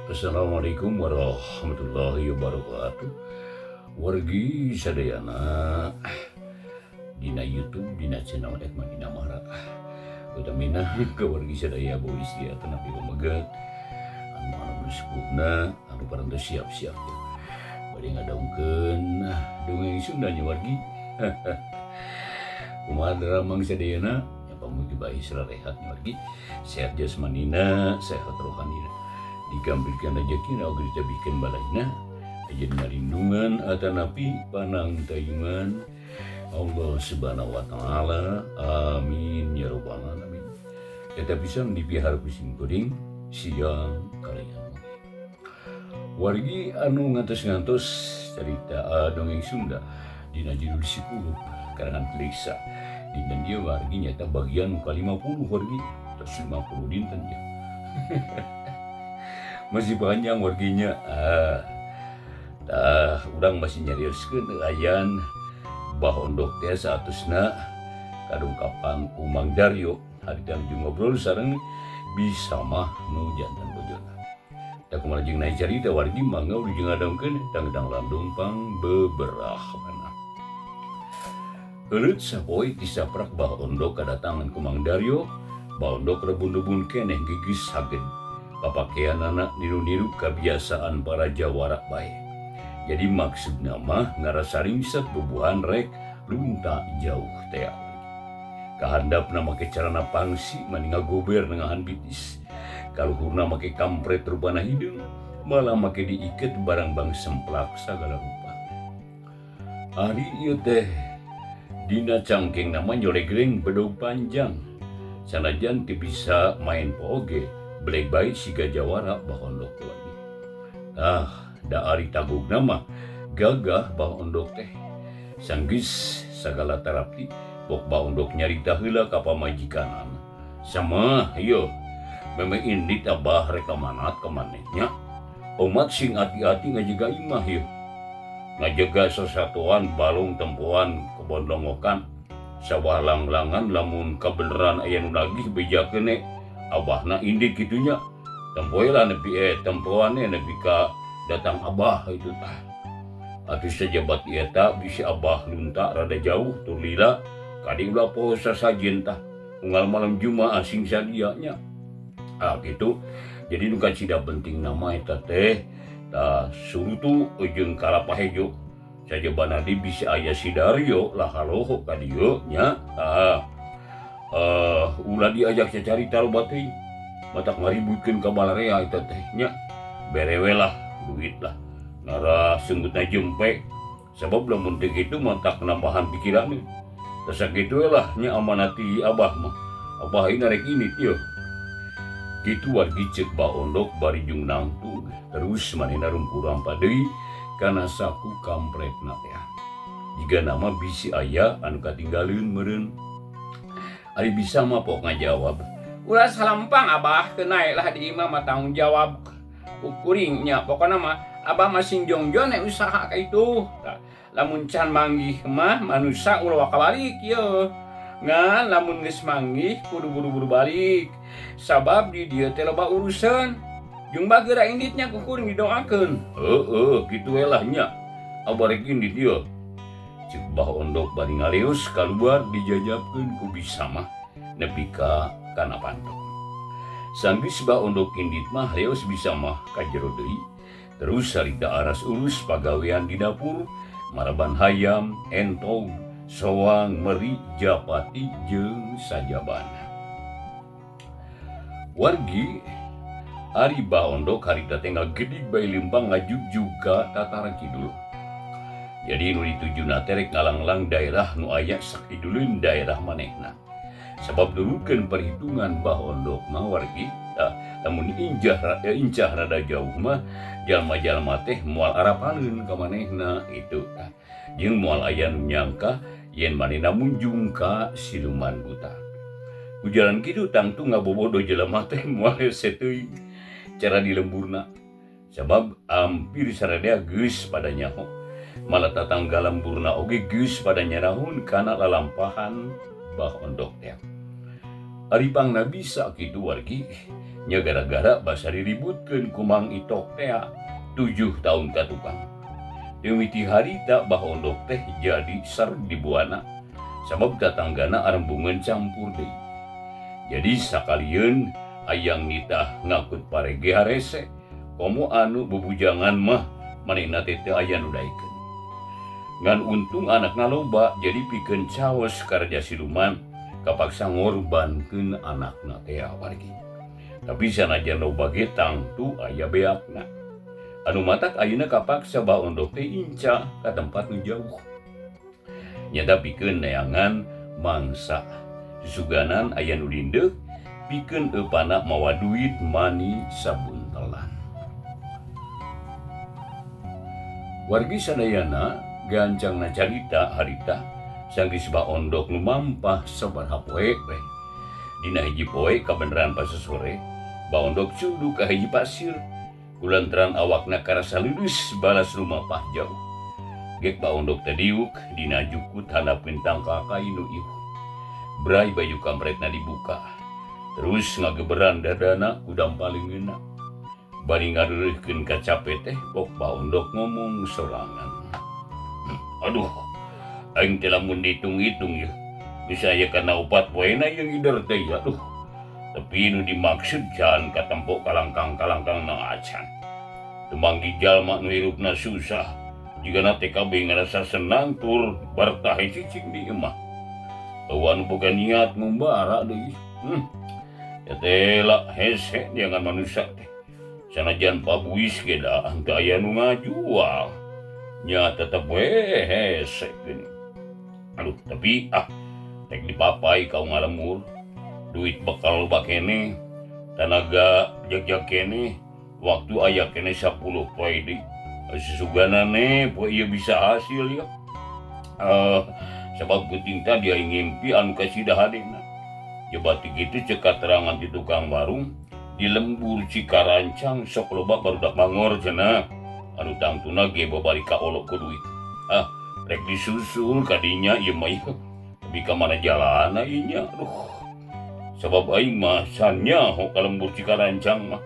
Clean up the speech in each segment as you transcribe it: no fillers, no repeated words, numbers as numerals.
Assalamualaikum warahmatullahi wabarakatuh. Wargi sadayana dina YouTube dina channel Madina Mara. Utamina ke wargi sadaya bawa istiadat nabi pamagat anu bersepukna anu parantos siap-siap. Bade ngadaungkeun dongeng Sundanya wargi. Kumaha daramang sadayana nya pamugi bae rehatnya wargi. Sehat jasmanina, sehat rohanina. Dikampilkan rezekina oge ditabikeun balaina jadi ngalindungan atanapi panang tayungan Allah Subhanahu wa taala. Amin ya rabbal alamin. Eta pisan dipihara kucing kuring siang kalian. Wargi anu ngantos-ngantos cerita dongeng Sunda dina judul Sikulup karangan Klisa. Dinten dia wargi nyata bagian ke-50 wargi terus 50 dinten ya. Masih panjang warginya. Urang masih nyarioskeun ayan bah ondok teh saatosna kadungkapan ku Mang Daryo harita nuju ngobrol sareng bisa mah nu jantan bojona. Da kumaha jeung naik carita wargi mangga ujung ngadongkeun dangdang landung pang beberapa. Heuleut sapoe tisaprak bah ondok kadatangan ku Mang Daryo. Bah ondok rebun-rebun keneh gigis saged papakean anak niru-niru kebiasaan para jawara bae. Jadi maksudna mah ngarasaring set bubuhan rek lunta jauh teh. Kahandapna make carana pangsi mani ngagober nengahan bitis. Kaluhurna make kampret rupana hideung, malah make diiket barang bang semplak sagala rupa. Ari ieu teh dina cangkeng nama nyolegreng bedog panjang. Sanajan teu bisa main poge. Belek baik siga jawara bah ondok lagi. Da ari tagug nama gagah bah ondok teh. Sanggis sagala terapi pok bah ondok nyarita heula ka pamajikanan. Sama ieu memang indit abah rekamanat ka manehnya. Umat sing ati-ati ngajaga imah ieu. Ngajaga sesatuan balung tempuan kebondongokan. Sawah langlangan lamun kabeneran aya nu nagih bejakeun abahna indit gitunya. Tempoe lah nepi tempoane nepi ka datang abah itu tah. Atuh sajabat ieu tah bisi abah lunta rada jauh tur lila kadi ulah poe sasajen tah. Unggal malam Jumaah sing sadianya. Gitu. Jadi nu kacida penting nama eta teh tah surutu jeung kalapahejo. Sajabana di bisa aya si Daryo lah haloho ka dieu nya. Ulah diajak cacarita loba teuing matak ngaributkeun ka balarea eta teh nya. Berewe lah duit lah ngara seungeutna jempe sabab lamun teu kitu matak nambahan pikiran. Tah sakitu lah nya amanati abah mah. Abah ieu narek ini ieu. Kitu wargi ceuk bah ondok bari jung nangtung terus manehna rumpuran deui kana saku kampretna teh. Jiga nama bisi aya anu katinggalieun meureun. Ari bisa mah pok ngajawab. Ulah salampang abah teu naek lah di imah mah tanggung jawab kuring nya. Pokona mah abah masing jongjon usaha ka itu. Lamun can manggih mah manusia ulah wakabalik ieu. Ngan lamun geus manggih kudu buru-buru balik. Sabab di dieu teh loba urusan. Jeung bageur inditnya ku kuring didoakeun. Kitu we lah nya. Abah rek indit ieu. Cik bah ondok bari ngaleus kaluar dijajabkeun ku bisa mah nepi ka kana pantok. Sanggis bah ondok indit mah leos bisa mah ka jero deui. Terus harita aras urus pagawean di dapur, maraban hayam, entong, soang, meri, japati jeung sajabana. Wargi ari bah ondok harita teh ngagedig bae limbang ngajug juga tatara kidul. Jadi nu ditujuna teh rek ngalanglang daerah nu aya sakiduleun daerah manehna. Sabab nurukeun perhitungan bah ondok mah wargi, lamun incah rada jauh mah jalma-jalma teh moal arapaneun ka manehna itu tah. Jeung moal aya nu nyangka yen manehna munjung ka siluman buta. Ujaran kitu tangtu ngabobodo jelema teh moal hese teuing cara dilemburna. Sabab hampir saradea geus pada nyaho. Malah tatangga lemburna oge geus pada nyarahun kana lalampahan bah ondok teh. Ari pangna bisa kitu wargi nya gara-gara basa diributkeun ku Mang Itok teh 7 tahun ka tukang. Mimiti harita bah ondok teh jadi ser di buana sabab tatanggana arembungan campur deui. Jadi sakalian ayang nitah ngakut parege harese komo anu bebujangan mah manehna teh teu aya nu daekeun. Ngan untung anakna loba jadi pikeun caos karja siluman kapaksa ngorbankeun anakna teh wargi. Tapi sanajan loba ge tangtu aya beakna. Anu matak ayeuna kapaksa bah ondok teh inca ka tempat nu jauh. Nyata pikeun neangan mangsa susuganan aya nu lindeuk pikeun eupana mawa duit mani sabuntelan. Wargi sadayana gancangna carita harita sanggeus bah ondok nu mampah sabaraha poe we. Dina hiji poe kabeneran pas sore bah ondok cudu ka hiji pasir. Kulantaran awakna karasa lulus balas lumapah jauh. Gek bah ondok tadiuk dina jukut handapkeun tangka kainu ieu. Brai baju kampretna dibuka. Terus ngageberan dadana ku dampalingeunna. Bari ngareureuhkeun ka capek teh pok bah ondok ngomong sorangan. Aduh, aing teh lamun dihitung-hitung ya. Bisa aya kana 4 poena yang ngider teh ya. Aduh. Tapi nu dimaksud can katempo kalangkang-kalangkang na acan. Temanggi jalma nu hirupna susah. Jigana TKB ngerasa senang tur bartahe cicing di emah. Awan boga niat ngumbara deui. Ya tela hese jangan manusia teh. Sanajan pabuis ge da teu aya nu ngajual. Nya tetep we hese geuning. Aduh, tapi tek dipapai kau ngalemur. Duit bakal loba kene, tanaga jag-jag kene, waktu aya kene 10 poe deui. Susuganane poe ieu bisa hasil ya. Sebab geuting tadi aing ngimpi anu kasidah hadena. Jabati kitu ceuk katerangan di tukang warung di lembur Cikarancang sok loba barudak mangor cenah. Anu tangtuna ge babari ka olok ku duit. Rek disusul kadinya ieu mah ieu. Tapi ka mana jalanna ieu nya? Aduh. Sebab aing mah sannya ho ka lembur Cikarancang mah.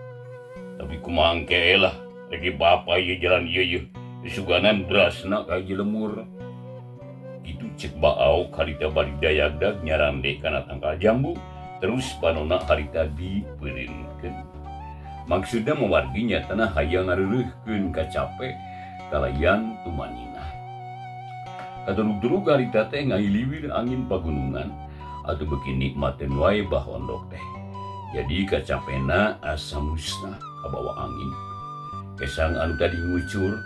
Tapi kumaha engke lah lagi bapa ieu jalan ieu disuganan berasna ka hiji lemur. Kitu ceuk baau harita bari dayagdag nyarande kana tangkal jambu terus panonna harita dipeureunkeun. Maksudna mewargi nyatana hayang ngareureuhkeun ka capek kalayan tumanina. Kadurug-durug harita teh ngahiliwir angin pagunungan atau beuki nikmateun wae bah ondok teh. Jadi kacapena asa musnah kabawa angin. Kesang anu tadi ngucur,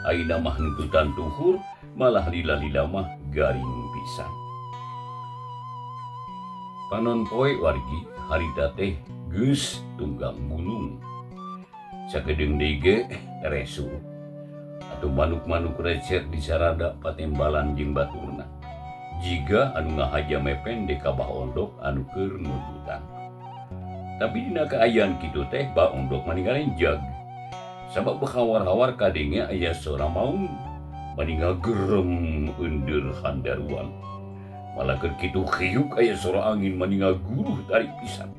ayeuna mah nuntutan tuhur, malah lila-lila mah garing pisan. Panon poe wargi harita teh geus tunggang gunung. Sakedeung deui ge resu. Atuh manuk-manuk recet di sarada patembalan jeung baturna. Jiga anu ngahaja mepen dek ka bah ondok anu keur nuntutan. Tapi dina kaayaan kitu teh bah ondok maninggalin jag. Sabab bahawar-hawar kadenge aya sora maung maningal gerem eur handaruan. Malah keur kitu khiuk aya sora angin maningal guruh tarik pisan.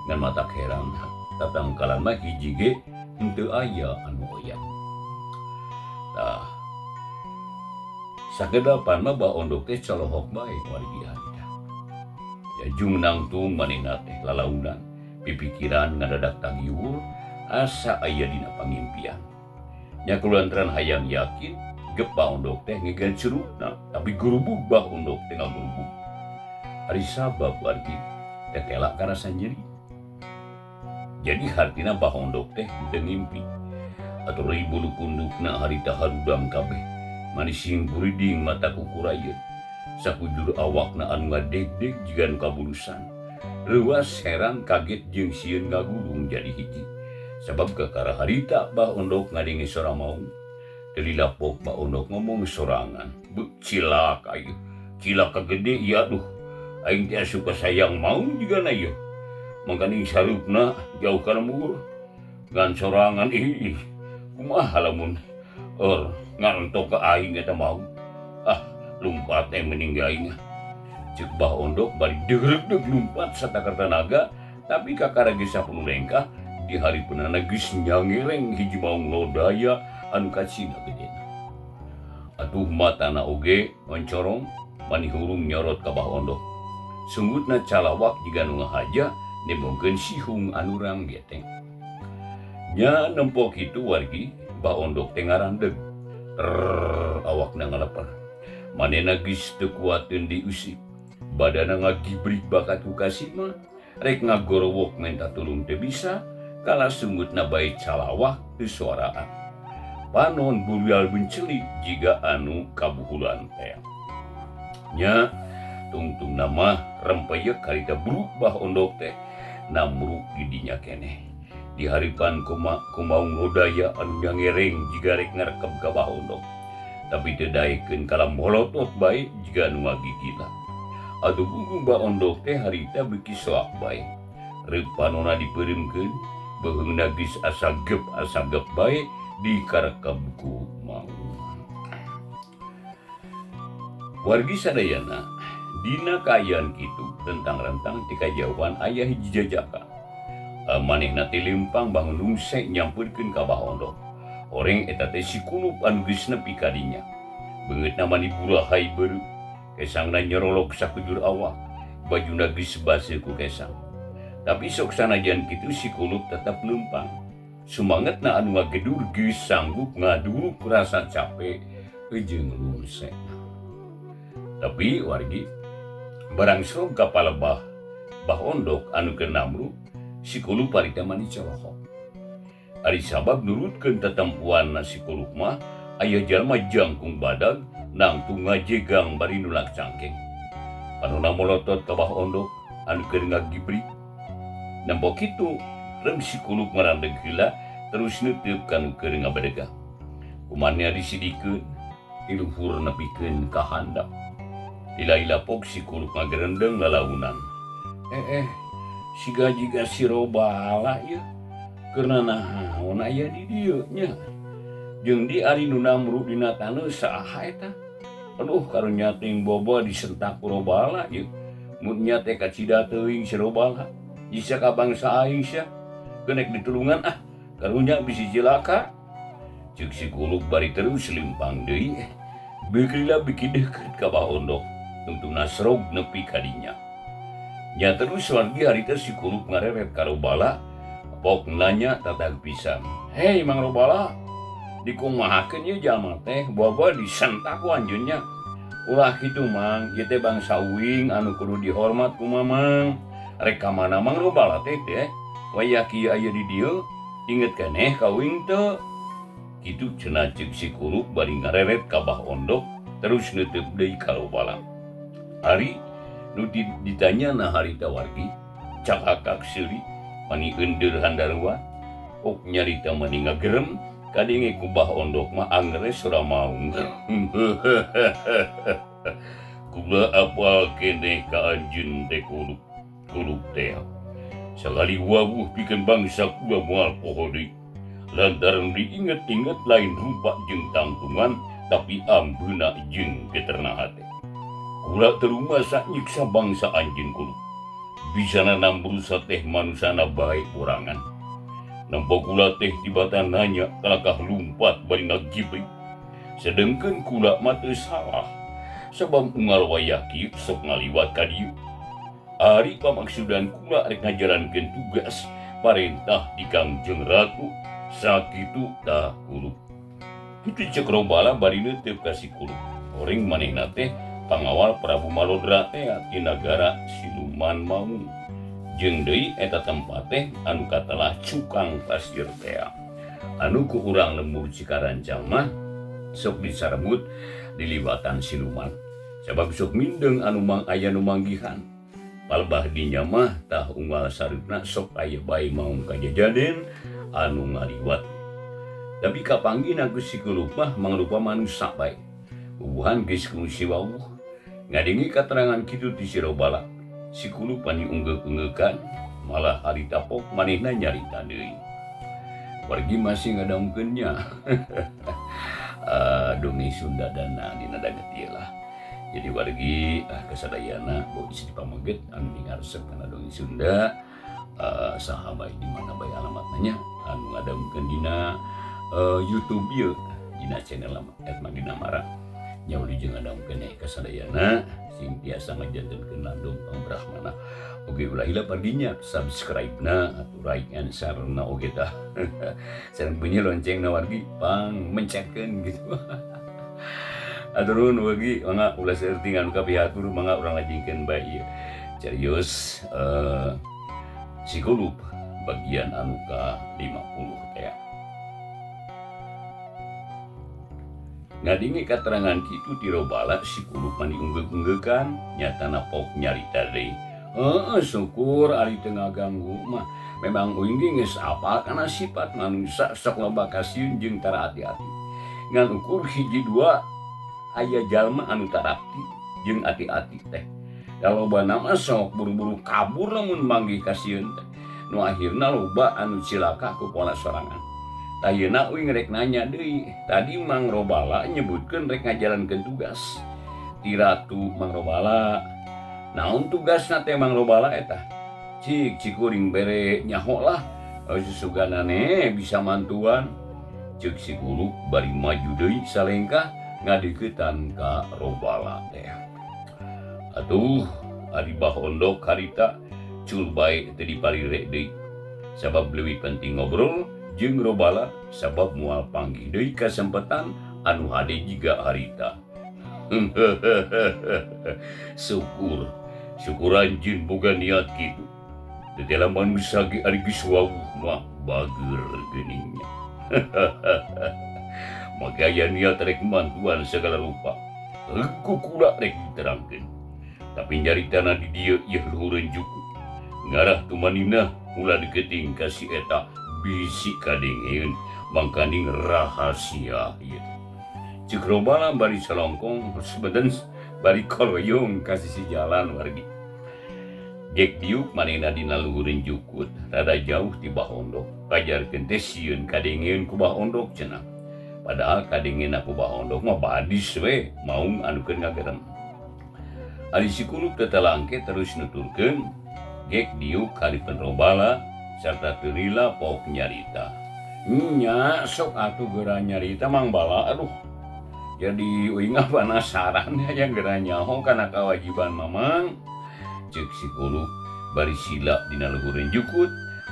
Ngan matak heran tatangkalan mah hiji ge henteu aya anu oyah. Tah sagedapan mah bah ondok teh colohok bae wargi harita. Ya jung nangtung manehna teh lalaunan, pipikiran ngadadak tagiur, asa aya dina pangimpian. Nya kulantaran hayang yakin, gep bah ondok teh ngegan curugna, tapi gurubug bah ondok teh ngagurubug. Ari sabab wargi tetela karasa nyeri. Jadi hartina bah ondok teh teu ngimpi. Atuh ribu pundukna harita harudang kabeh. Manising buriding mata kukurayeun. Sakujur awakna anu ngadegdeg jigan kabulusan. Leuwas heran kaget jeung sieun ngagulung jadi hiji. Sabab kakara harita bah ondok ngadenge sora maung. Teu lilapok bah ondok ngomong sorangan. Beuk cilak ayeuna. Cilaka gede ieu aduh. Aing teh suka sayang maung jigana ieu. Mangkaning sarupna jauh ka lembur. Ngan sorangan ih. Kumaha lamun ngantok ke aing eta mau. Lumpat teh meninggal aing. Ceuk bah ondok bari deureg-deug lumpat satakar tenaga Tapi kakara geus 10 lengkah di hari penana geus nyangereng hiji maung lodaya anu kacina gedena. Atuh matana oge oncorong mani hurung nyorot ka Bah Ondok. Sunggutna calawak jiga nu ngahaja nemongkeun sihung anu rang geteng. Nya nempo kitu wargi Bah Ondok teh ngarandeg. Awakna ngaleper. Manehna geus teu kuateun diusik. Badana ngagibrik bakat ku kasima, rek ngagorowok menta tulung teu bisa, kala sunggutna bae calawak teu suaraan. Panon burial bencelik jiga anu kabuhulan teh. Nya tungtungna mah rempeyek karita buruk Bah Ondok teh namruk di dinya keneh. Di haripan kumaung lodaya anu nyangereng jiga rek ngarekep ka Bah Ondok. Tapi teu daekeun kala molotot bae jiga anu ngagigila. Atuh gunggung Bah Ondok teh harita beuki soak bae. Reuk panonna dipeureumkeun, beheungna geus asa gep bae dikarekep ku maung. Wargi sadayana, dina kaayaan kitu tentang rentang ti kajauhan aya hiji jajaka. Manehna teh lempang bangun lungsek nyampeurkeun ka Bah Ondok. Oreng eta teh si kulup anu geus nepi ka dinya. Beungeutna mani burahay beureup. Kesangna nyorolok sakujur awak, bajuna geus baseuh ku kesang. Tapi sok sanajan kitu si kulup tetep lempang. Sumangetna anu ngagedur geus sanggup ngaduruk rasa capek jeung lungsekna. Tapi wargi barang srong kapala Bah Ondok anu keur namru, si kulup harita mani colohok. Ari sabab nurutkeun tatempuanna si kulup mah aya jalma jangkung badag nangtung ngajegang bari nulak cangkeng. Panonna molotot ka Bah Ondok anu keur ngagibrik. Nempo kitu rem si kulup ngarandeg heula terus neuteub kanu keur ngabadegah. Kumanehna disidikeun ti luhur nepikeun ka handap. Ila-ilapok si kulup ngagerendeng lalaunan. Siga jiga si robala ieu. Keurna naon aya di dieu nya. Jeung di ari nu namru dina taneuh saha eta? Aduh karunya teuing bobo disentak ku robala ieu. Mun nya teh kacida teuing si robala. Jisa ka bangsa aing sia. Kenek ditulungan karunya bisi cilaka. Ceuk si kulup bari terus limpang deui. Beukila biki deukeut ka Bah Ondok. Tungtungna srog nepi ka dinya. Nya terus wargi harita si kulup ngareret ka robala. Pok nanya tatag pisan. Hei Mang Robala, dikumahakeun ieu jalma teh bobo disentak ku anjeunnya. Ulah kitu Mang, ieu teh bangsa uing anu kudu dihormat ku Mamang. Rek ka mana Mang Robala teh wayah kieu aya di dieu, inget keneh ka uing teu. Kitu cenah ceuk si kulup bari ngareret ka Bah Ondok terus neuteub deui ka Robala. Ari nu ditanyana harita wargi, cakakak seuli mani eundeur handarua, ok nyarita mani ngagerem, kadenge ku Bah Ondok mah anggeres ora maung. Kula apal keneh ka anjeun teh kulup teh. Sakali wawuh pikeun bangsa kula moal poho deui. Lantaran diinget-inget lain rupa jeung tangtungan, tapi ambeuna jeung geterna hate. Kula teu rumasa nyiksa bangsa anjeun kulup. Bisana nambrusa teh manusana bae orangan. Nampo kula teh tibatan nanya kalakah lumpat bari ngagibrik. Sedengkeun kula mah teu salah. Sabab unggal wayah kieu sok ngaliwat ka dieu. Ari pamaksudan kula rek ngajarankeun tugas parentah di Kangjeng Ratu. Sakitu tah kulup. Kitu ceuk Robala bari neuteub ka si kulup. Oreng manehna teh pangawal Prabu Malodra teh ti nagara Siluman Maung. Jeung deui eta tempat teh anu katelah Cukang Pasir teh. Anu ku urang lembur Cikarancang mah sok disaremut diliwatan siluman. Sabab sok mindeng anu aya nu manggihan. Palbah dinya mah tah unggal sareupna sok aya bae maung kajajaden anu ngaliwat. Tapi kapanggihna Gusti kulup mah mangrupa manusa bae. Ubuhan geus kungsi wawuh. Ngadengi katerangan kitu ti si Robala. Si kulup pani unggek-unggekan, malah harita pok manehna nyarita deui. Wargi masih ngadaungkeun nya. Dongeng Sunda dana dina daget ieu lah. Jadi wargi kasadayana bau isi dipamaget anu ningaresep kana dongeng Sunda. sahabat di mana bae alamatnya anu ngadamkeun dina YouTube ieu dina channel Edmandina Mara nya uli jeung ngadamkeun kasadayana sing tiasa ngajantenkeun landung pambrahmana oge ulah ila pardinya subscribe-na atuh like and share-na oge tah sareng bunyi loncengna wargi pang mencekeun gitu aturun wagi mangga ulah seurti nganu kapihatur mangga urang lajengkeun bae ieu carios psikolog bagian anu ka 50 ya. Ngadingi katerangan kitu ti robala psikolog mani unggeg-unggegan nyatana pok nyarita deui. Syukur ari teu ngaganggu mah memang uing geus apal kana sifat manusia sok loba kasieun jeung tara hati-hati. Ngan ukur hiji dua aya jalma anu tarapti jeung hati-hati teh. Loba nama sok buru-buru kabur lamun manggih kasieun teh. Nu akhirna loba anu cilaka ku pola sorangan. Ayeuna uing rek nanya deui, tadi Mang Robala nyebutkeun rek ngajalankeun tugas. Ti Ratu Mang Robala, naon tugasna teh Mang Robala eta? Cik cikuring bere nyaho lah, susuganane bisa mantuan. Ceuk si guru bari maju deui salengkah ngadeuketan ka Robala teh. Atuh, ari bahondok harita cul bae teu diparirek deui. Sabab leuwih penting ngobrol jeung Robala sabab moal panggih deui kasempetan anu hade jiga harita. Syukur anjeun boga niat kitu. Tetela manusia ge ari geus wawuh mah bageur geuningnya. Maka aya niat rek mantuan segala rupa. Heuku kula rek diterangkeun. Tapi nyaritana di dieu ieu luhureun juku. Ngarah tumanina ulah deketing ka si eta bisi kadengeun mangkaning rahasia ieu. Ceuk Robala bari salongkong sebeden bari koloyong ka sisi jalan wargi. Gek diuk manehna dina luhureun jukut rada jauh ti bahondok kajarkeun teh sieun kadengeun ku bahondok cenah. Padahal kadengeunna ku bahondok mah badis we maung anu keur ngagerem. Ari sikuluk tetelangke terus nuturkeun gek diuk hareupeun Robala sarta teu lila pok nyarita. Nya sok atuh geura nyarita Mang Bala aduh. Jadi uing penasaran aya geura nyaho kana kawajiban Mamang. Ceuk psikolog bari sila dina luhureun jukut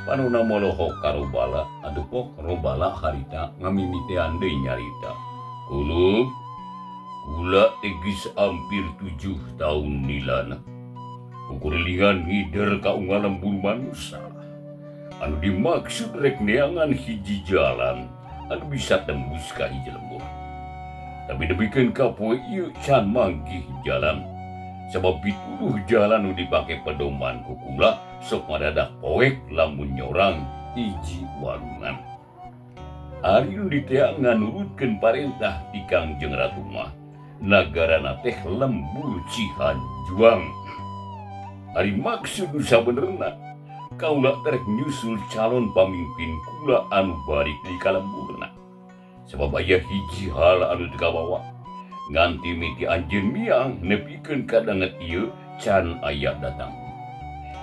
panuna molohok ka Robala atuh pok Robala harita ngamimitean deui nyarita. Kulub kula teh geus hampir 7 taun nilana. Ukur lingan ngider ka unggalan bulu manusia. Anu dimaksud rek neangan hiji jalan anu bisa tembus ka hiji lembur. Tapi debikeun ka poe ieu can manggih jalan. Sabab pituduh jalan nu dipake pedoman ku kula sok madadak poek lamun nyorang hiji walungan. Ari nu diteangan nurutkeun parentah ti Kangjeng Ratu mah nagarana teh lembur Cihanjuang. Ari maksud nu sabenerna kaula terek nyusul calon pamimpin kula anu barik di kalemburna. Sebab aya hiji hal anu teu kabawa. Nganti miti anjeun miang nepikeun kadanget ieu can aya datang.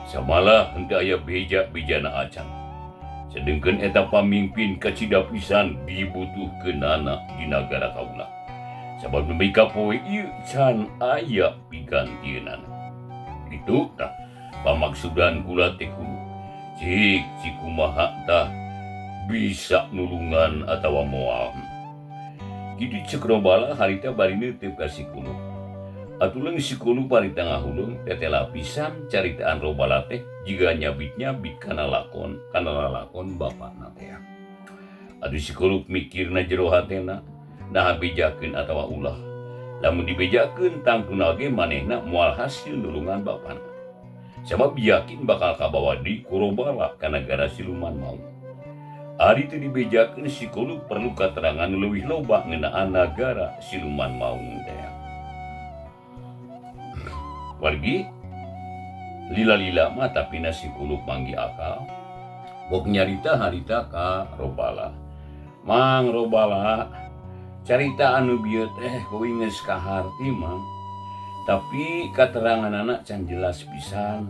Samalah henteu aya beja-bejana acan. Sedengkeun eta pamimpin kacida pisan dibutuhkeunana di nagara kaula. Sabab nepi ka poe ieu can aya pigantieunana. Kitu tah pamaksudan kula teh cik cikumaha tah bisa nulungan atawa moal. Kitu ceuk Robala harita bari neuteup ka psikolog. Atuleung psikolog parita ngahulung tetela pisan caritaan Robala teh jiga nyabit-nyabit kana lalakon bapana teh. Adu psikolog mikirna jero hatena nah bejakeun atawa ulah. Lamun dibejakeun tangtuna ge manehna moal hasil nulungan bapana. Sabab yakin bakal kabawa deui ku Robala ka nagara siluman maung. Ari teu dibejakeun psikolog perlu katerangan leuwih loba ngeunaan nagara siluman maung teh. Wargi lila-lila mah tapina psikolog manggi akal. Bok nyarita harita ka Robala. Mang Robala, carita anu bieu teh kuing geus kaharti Mang. Tapi katerangan anak can jelas pisan.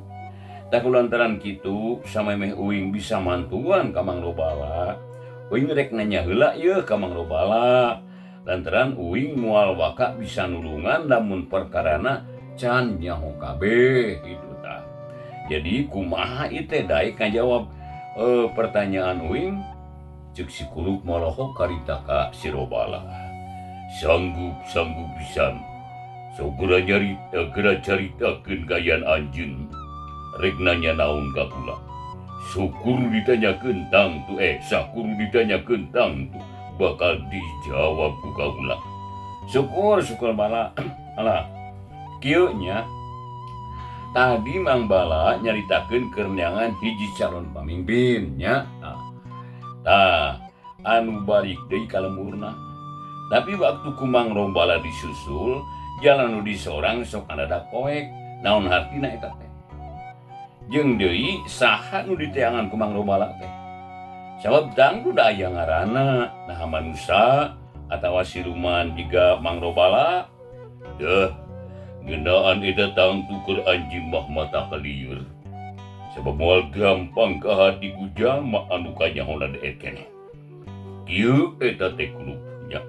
Tak kulantaran kitu samemeh uing bisa mantuan ka Mang Robala. Uing rek nanya heula ieu ka Mang Robala. Lantaran uing moal waka bisa nulungan lamun perkarana can nyaho kabeh gitu tah. Jadi kumaha ite daek ngajawab pertanyaan uing. Cek si Kuluk molohok karita ka si Robala. Sanggup pisan. Segera caritakeun gayan anjeun. Rek nanya naon ka kula. Syukur ditanyakeun tangtu sakur ditanyakeun tangtu bakal dijawab ku kaula. Syukur bala. Alah. Kieu nya tadi Mang Bala nyaritakeun kerenyangan hiji calon pamimpin nya. Tah anu balik deui ka lemburna. Tapi waktu ku Mang Robala disusul, jalan nu disorang sok adadak poek. Naon hartina eta teh? Jeung deui saha nu diteangan ku Mang Robala teh? Sabab tangtu da aya ngaranna, nah manusia atawa siluman jiga Mang Robala. Dah, ngeunaan eta tangtu keur anjeun mah mata kalieur. Sabab moal gampang ka hati ku jalma anu kanyahona daek keneh. Kieu eta teh kulupnya.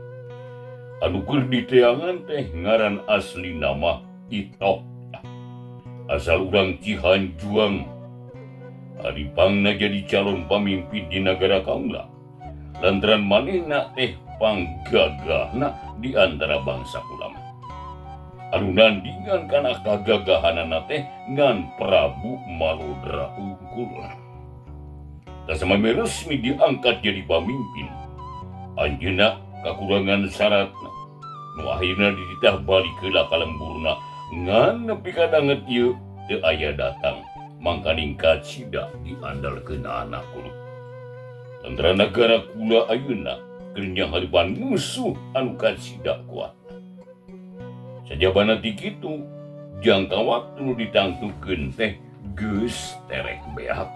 Anu keur diteangan teh ngaran asli nama Itoh. Asal urang Cihanjuang. Haripangna jadi calon pamimpin di negara kaula. Lantaran manehna teh panggagahna di antara bangsa kula mah. Anu nandingan kana kagagahanana teh ngan Prabu Malodra unggul. Da samemeh resmi diangkat jadi pamimpin. Anjeunna kakurangan syaratna. Nu akhirna dititah balik heula ka lemburna. Ngan nepi ka danget ieu teu aya datang mangka ningkat sida diandalkeun anak kulo. Lantaran negara kula ayeuna keur nyahariban musuh anu kasida kuat. Sajabana ti kitu jangka waktu nu ditangtukeun teh geus terek beak.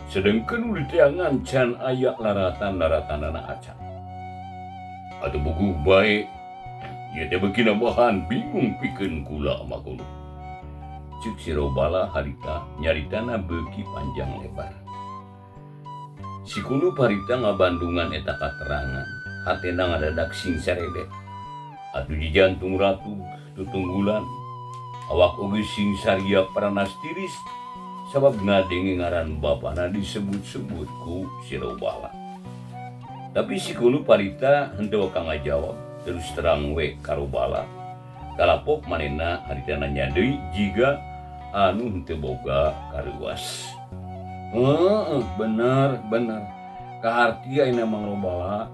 Sedengkeun nu diteangan can aya laratan-laratanana acan. Atuh buku bae ieu teh beuki nambahan bingung pikeun kula mah kulo. Cek si Robala harita nyaritana beuki panjang lebar. Si Kulup harita ngabandungan eta katerangan, hatena ngadadak sing saredet. Atuh di jantung ratu tutunggulan, awak oge sing saria paranas tiris, sabab ngadenge ngaran bapana disebut-sebut ku si Robala. Tapi si Kulup harita henteu ka ngajawab, terus terang we ka Robala. Kalapok manehna harita nanya deui jiga anu henteu boga kareuwas. Bener. Kaharti ayeuna Mang Robala.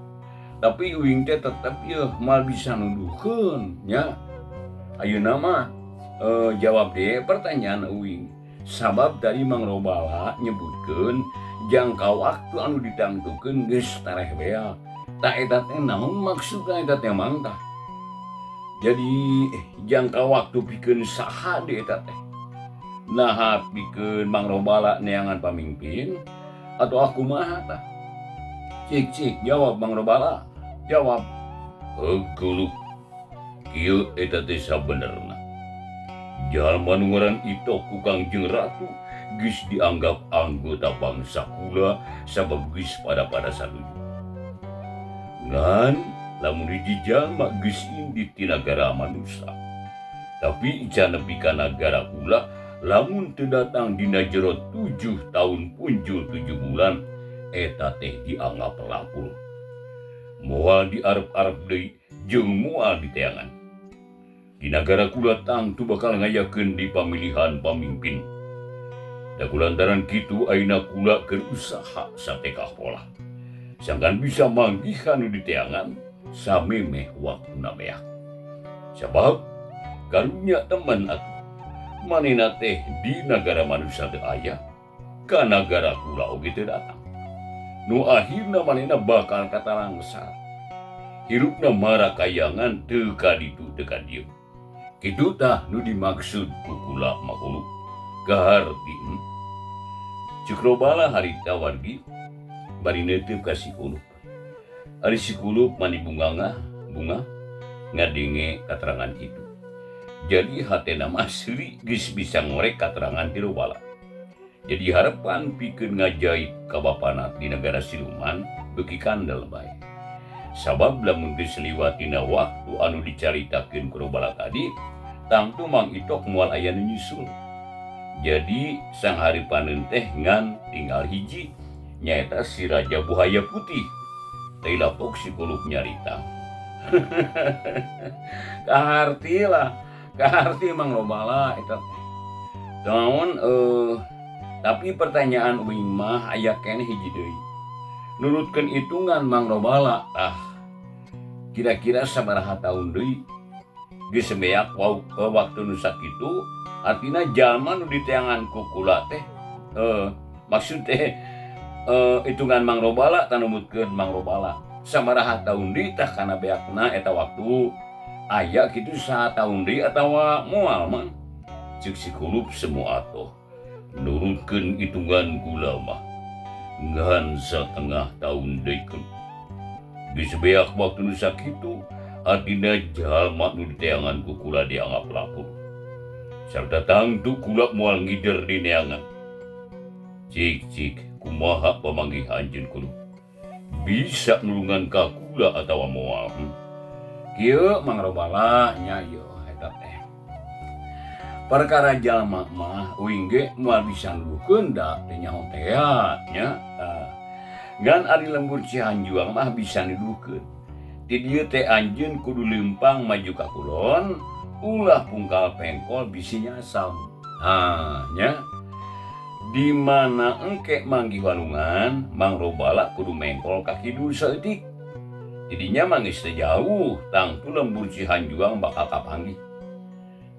Tapi uing teh tetep yeuh mal bisa nuduhkeun nya. Ayeuna mah jawab deh pertanyaan uing. Sabab tadi Mang Robala nyebutkeun jangka waktu anu ditangtukeun geus tareh beak. Tah eta teh naon maksudna eta teh Mang tah? Jadi jangka waktu pikeun saha deui eta teh? Nah pikeun Mang Robala neangan pamimpin atau aku mah tah? Cik jawab Mang Robala. Jawab. Kuluk. Kieu eta teh sabenerna. Jalma nu ngaran Itoh ku Kangjeng Ratu geus dianggap anggota bangsa kula sabab geus pada saluju. Ngan lamun hiji jalma geus indit ti nagara manusia. Tapi can nepi ka nagara kula lamun teu datang dina jero 7 tahun punjul 7 bulan eta teh dianggap lapul. Moal diarep-arep deui jeung moal diteangan. Di negara kula tangtu bakal ngayakeun di pamilihan pamimpin. Da kulantaran kitu ayeuna kula keur usaha satekah pola. Sangkan bisa manggihan nu diteangan samemeh waktuna beak. Sabab karunya teman atuh manehna teh di negara manusia teu aya, ka negara kula oge teu datang. Nu akhirna manehna bakal katalangsar. Hirupna marakayangan teu ka ditu teu ka dieu. Kitu tah nu dimaksud ku kula mah Kuluk. Kaharti Cuk Robala harita wargi bari neuteub ka si Kuluk. Ari si Kuluk mani bunga ngadenge katerangan kitu. Jadi hatena mah seuri geus bisa ngorek katerangan ti robala. Jadi harapan pikeun ngajaib ka bapana di negara siluman beuki kandel bae. Sabab lamun geus liwatina waktu anu dicaritakeun ku robala tadi, tangtu Mang Itok moal aya nu nyusul. Jadi sang haripaneun teh ngan tinggal hiji, nyaeta si Raja Buaya Putih. Teu lapok si Kulub nyarita. kaharti Mang Robala eta teh. Naon tapi pertanyaan uing mah aya keneh hiji deui. Nurutkeun hitungan Mang Robala, kira-kira sabaraha taun deui geus beak waktu nu sakitu, artina jalma nu diteangan ku kula teh maksud teh hitungan Mang Robala tanumutkeun Mang Robala sabaraha taun deui tah kana beakna eta waktu aya kitu saha taun deui atawa moal mah. Ceuk si Kulub semua atoh nurutkeun hitungan kula mah ngan satengah taun deui geus beak waktu nu sakitu, artina jalma nu diteangan ku kula dianggap lapur. Sarta tangtu kula moal ngider di neangan. Cik, kumaha pamanggih anjeun Kulub? Bisa nulungan ka kula atawa moal? Kieu Mang Robala nya ieu eta teh. Perkara jalma mah uing ge moal bisa nulungkeun da teh nyaho teh nya. Ngan ari lembur Cihanjuang mah bisa nidulukeun. Di dieu teh anjeun kudu lempang maju ka kulon, ulah pungkal pengkol bisi nyasam. Nya di mana engke manggih walungan, Mang Robala kudu mengkol ka kidul saeutik. Didinya mah geus teu jauh, tangtu lembur Cihanjuang bakal kapanggih.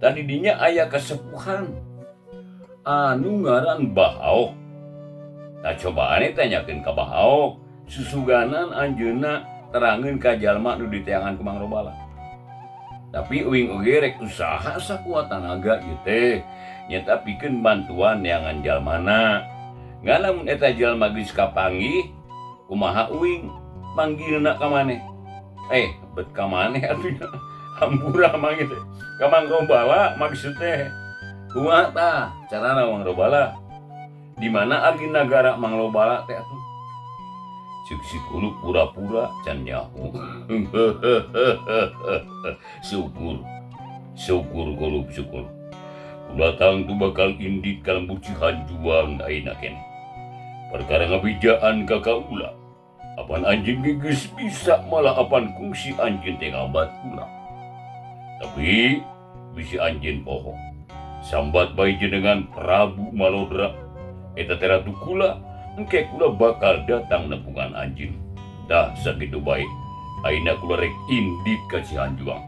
Tadi dinya aya kasepuhan anu ngaran Bahaok. Nah cobaan tanyakeun ka Bahaok, susuganan anjeunna terangeun ka jalma nu diteangan ku Mang Robala. Tapi uing oge rek usaha sakuat tanaga ieu teh nyata pikeun bantuan neangan jalmana. Ngan lamun eta jalma geus kapanggih, kumaha uing manggilna ka maneh? Bet ka maneh atunya hampura mah teh. Ka Mang Robala maksud teh. Kumaha tah carana Mang Robala? Di mana ari nagara Mang Robala teh atuh? Ceuk si Kulub pura-pura can nyaho. Syukur Kulub syukur. Kula tangtu bakal indit ka lembur Cihanjuang ayeuna keneh. Perkara ngabijaan ka kaula. Apan anjeun geus bisa malah apan kungsi anjeun teh ngabat kula. Tapi bisi anjeun poho. Sambat bae jenengan Prabu Malodra. Eta teh ratu kula, engke kula bakal datang nepungan anjeun. Dah sakitu bae. Ayeuna kula rek indit ka Cihanjuang.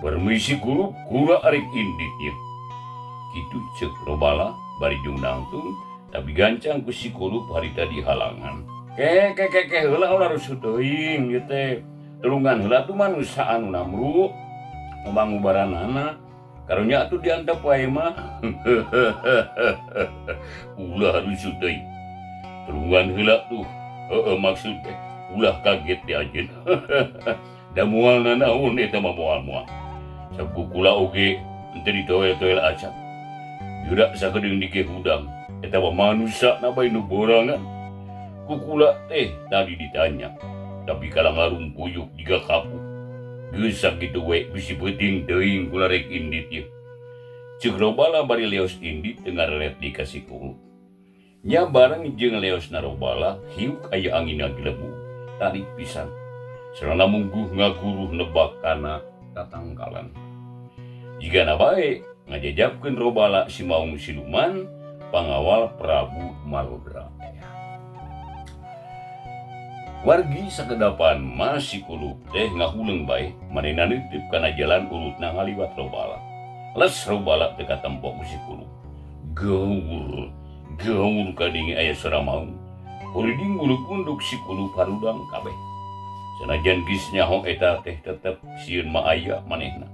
Permisi Kulub, kula arek indit ieu. Kitu ceuk Robala bari jung nangtung, tapi gancang ku si Kulub harita di halangan. Ke heula ulah rusuh teuing ieu teh. Tulungan heula tuh manusia anu namru ngubang-ubaranana. Karunya atuh diantep wae mah. Ulah rusuh teuing. Tulungan heula tuh. Maksud teh ulah kaget teh anjeun. Da moal nanaon eta mah moal-moal. Sabku kula oge teu ditoel-toel acap. Yuda sakedeung dike hudang. Eta mah manusia na bae nu borangan. Kukula teh tadi ditanya, tapi kala ngarumpuyuk jiga kapuk. Geus sakitu we bisi beuting teuing kula rek indit ieu. Ceuk Robala bari leos indit teu ngarelet di ka si Kulub. Nya bareng jeung leosna Robala hiuk aya angin ngagilebu, tarik pisan. Sarana mungguh ngaguruh nebak kana tatangkalan. Jigana bae ngajajabkeun Robala si maung siluman pangawal Prabu Malodra. Wargi sakedapan masih Kulub teh ngahuleng bae manehna neuteup kana jalan urutna ngaliwat Robala. Les Robala teh katempo ku si Kulub. Gaur kadinge aya saramaung. Uriding guluk-unduk si Kulub harudang kabeh. Sanajan geus nyaho eta teh tetep sieun mah aya manehna.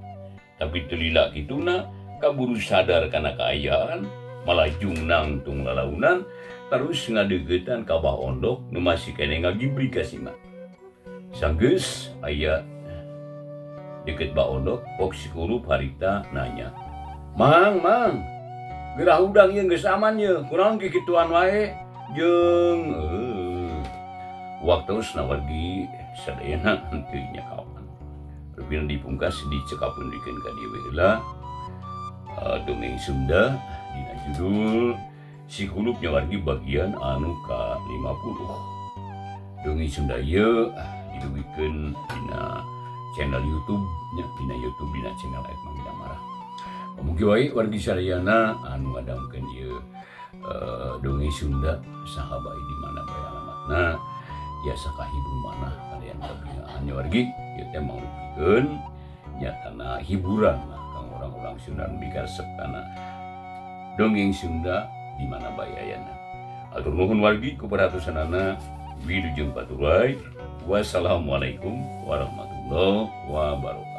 Tapi teu lila kituna kaburu sadar kana kaayaan, malah jung nangtung lalaunan terus ngadeugetan ka Bah Ondok nu masih keneh ngagibri ka Sima. Sanggeus aya deket Baondok pok si kurup harita nanya, mang gerah udang yang geus aman ye kurang kikituan wae jeung waktu nawargi sadayana henteu nya kawan rupina dipungkas dicekapeun dikeun ka dieu heula dongeng Sunda dina judul si kurup nyawargi bagian anu ka 50. Dongeng Sunda ieu diduwikeun dina channel YouTube nya dina channel Mang Damara. Mugi wae wargi sadayana anu ngadangkeun ieu dongeng Sunda saha bae di mana bae alamatna tiasa kahibur manah kalian kabingaan nya wargi ieu teh mangrupikeun nyatana hiburan lah kang orang-orang Sunda nu dikaresep kana dongeng Sunda di mana bae ayana. Atur nuhun wargi kuperhatosanana wilujeng paturai. Wassalamualaikum warahmatullahi wabarakatuh.